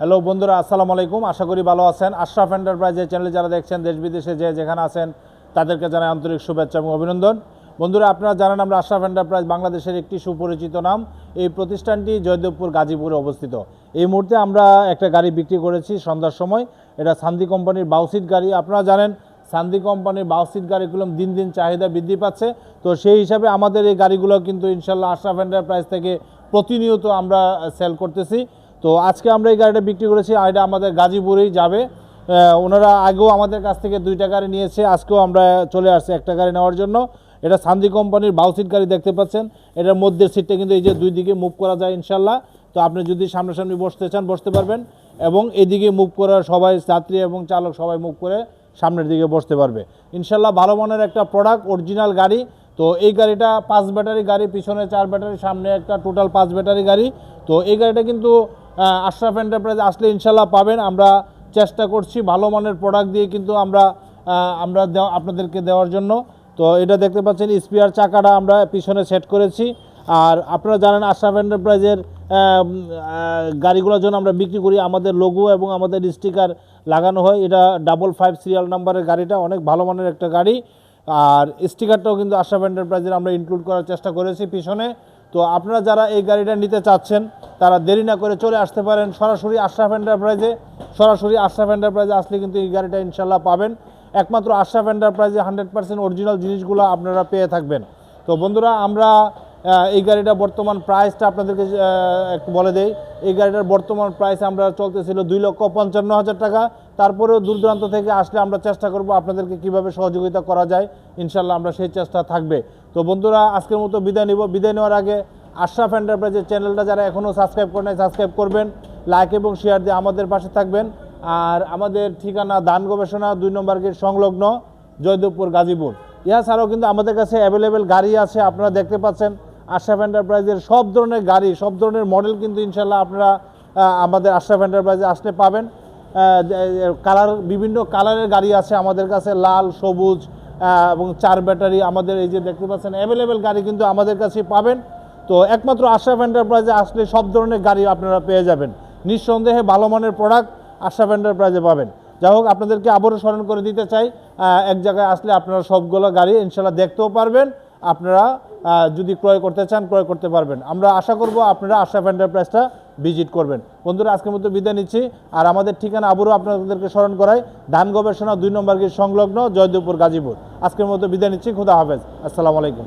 Hello বন্ধুরা, আসসালামু আলাইকুম। আশা করি ভালো আছেন। আশরাফ এন্টারপ্রাইজের চ্যানেলে যারা দেখছেন দেশ বিদেশে যেখানে আছেন তাদেরকে জানাই আন্তরিক শুভেচ্ছা এবং অভিনন্দন। বন্ধুরা, আপনারা জানেন আমরা আশরাফ এন্টারপ্রাইজ বাংলাদেশের একটি সুপরিচিত নাম। এই প্রতিষ্ঠানটি জয়দেবপুর গাজীপুরে অবস্থিত। এই মুহূর্তে আমরা একটা গাড়ি বিক্রি করেছি সন্ধ্যার সময়। এটা সান্দি কোম্পানির বাউসিট গাড়ি। আপনারা জানেন সান্দি কোম্পানির বাউসিট গাড়িগুলো দিন দিন চাহিদা বৃদ্ধি পাচ্ছে। তো সেই হিসাবে আমাদের এই গাড়িগুলো কিন্তু ইনশাল্লাহ আশরাফ এন্টারপ্রাইজ থেকে প্রতিনিয়ত আমরা সেল করতেছি। তো আজকে আমরা এই গাড়িটা বিক্রি করেছি, আর এটা আমাদের গাজীপুরেই যাবে। ওনারা আগেও আমাদের কাছ থেকে 2টা গাড়ি নিয়েছে, আজকেও আমরা চলে আসছি একটা গাড়ি নেওয়ার জন্য। এটা সান্দি কোম্পানির বাউসিট গাড়ি দেখতে পাচ্ছেন। এটার মধ্যে সিটটা কিন্তু এই যে দুই দিকে মুভ করা যায় ইনশাল্লাহ। তো আপনি যদি সামনাসামনি বসতে চান বসতে পারবেন, এবং এদিকে মুভ করার সবাই যাত্রী এবং চালক সবাই মুভ করে সামনের দিকে বসতে পারবে ইনশাল্লাহ। ভালো মানের একটা প্রোডাক্ট, অরিজিনাল গাড়ি। তো এই গাড়িটা 5 ব্যাটারি গাড়ি, পিছনে 4 ব্যাটারি, সামনে একটা, টোটাল 5 ব্যাটারি গাড়ি। তো এই গাড়িটা কিন্তু আশরাফ এন্টারপ্রাইজ আসলে ইনশাল্লাহ পাবেন। আমরা চেষ্টা করছি ভালো মানের প্রোডাক্ট দিয়ে কিন্তু আমরা আপনাদেরকে দেওয়ার জন্য। তো এটা দেখতে পাচ্ছেন স্পিয়ার চাকাটা আমরা পিছনে সেট করেছি। আর আপনারা জানেন আশরাফ এন্টারপ্রাইজের গাড়িগুলোর জন্য আমরা বিক্রি করি, আমাদের লোগো এবং আমাদের স্টিকার লাগানো হয়। এটা 55 সিরিয়াল নাম্বারের গাড়িটা, অনেক ভালো মানের একটা গাড়ি। আর স্টিকারটাও কিন্তু আশরাফ এন্টারপ্রাইজের আমরা ইনক্লুড করার চেষ্টা করেছি পিছনে। তো আপনারা যারা এই গাড়িটা নিতে চাচ্ছেন তারা দেরি না করে চলে আসতে পারেন সরাসরি আশরাফ এন্টারপ্রাইজে। সরাসরি আশরাফ এন্টারপ্রাইজে আসলে কিন্তু এই গাড়িটা ইনশাল্লাহ পাবেন। একমাত্র আশরাফ এন্টারপ্রাইজে 100% অরিজিনাল জিনিসগুলো আপনারা পেয়ে থাকবেন। তো বন্ধুরা, আমরা এই গাড়িটা বর্তমান প্রাইসটা আপনাদেরকে একটু বলে দেই। এই গাড়িটার বর্তমান প্রাইস আমরা চলতেছিল 2,55,000 টাকা। তারপরেও দূর দূরান্ত থেকে আসলে আমরা চেষ্টা করব আপনাদেরকে কিভাবে সহযোগিতা করা যায়, ইনশাল্লাহ আমরা সেই চেষ্টা থাকবে। তো বন্ধুরা, আজকের মতো বিদায় নিব। বিদায় নেওয়ার আগে আশরাফ এন্টারপ্রাইজের চ্যানেলটা যারা এখনও সাবস্ক্রাইব করে নাই সাবস্ক্রাইব করবেন, লাইক এবং শেয়ার দিয়ে আমাদের পাশে থাকবেন। আর আমাদের ঠিকানা দান গবেষণা 2 নম্বর গেট সংলগ্ন, জয়দেবপুর, গাজীপুর। ছাড়াও কিন্তু আমাদের কাছে অ্যাভেলেবেল গাড়ি আছে। আপনারা দেখতে পাচ্ছেন আশরাফ এন্টারপ্রাইজের সব ধরনের গাড়ি, সব ধরনের মডেল কিন্তু ইনশাল্লাহ আপনারা আমাদের আশরাফ এন্টারপ্রাইজে আসলে পাবেন। কালার, বিভিন্ন কালারের গাড়ি আছে আমাদের কাছে, লাল, সবুজ এবং 4 ব্যাটারি। আমাদের এই যে দেখতে পাচ্ছেন অ্যাভেলেবেল গাড়ি কিন্তু আমাদের কাছে পাবেন। তো একমাত্র আশরাফ এন্টারপ্রাইজে আসলে সব ধরনের গাড়ি আপনারা পেয়ে যাবেন। নিঃসন্দেহে ভালো মানের প্রোডাক্ট আশরাফ এন্টারপ্রাইজে পাবেন। যাই হোক, আপনাদেরকে আবারও স্মরণ করে দিতে চাই, এক জায়গায় আসলে আপনারা সবগুলো গাড়ি ইনশাল্লাহ দেখতেও পারবেন। আপনারা যদি ক্রয় করতে চান ক্রয় করতে পারবেন। আমরা আশা করব আপনারা আশরাফ এন্টারপ্রাইজটা ভিজিট করবেন। বন্ধুরা, আজকের মতো বিদায় নিচ্ছি। আর আমাদের ঠিকানা আবারও আপনাদেরকে স্মরণ করাই, ধান গবেষণা 2 নম্বর গেট সংলগ্ন, জয়দেবপুর, গাজীপুর। আজকের মতো বিদায় নিচ্ছি। খুদা হাফেজ। আসসালামু আলাইকুম।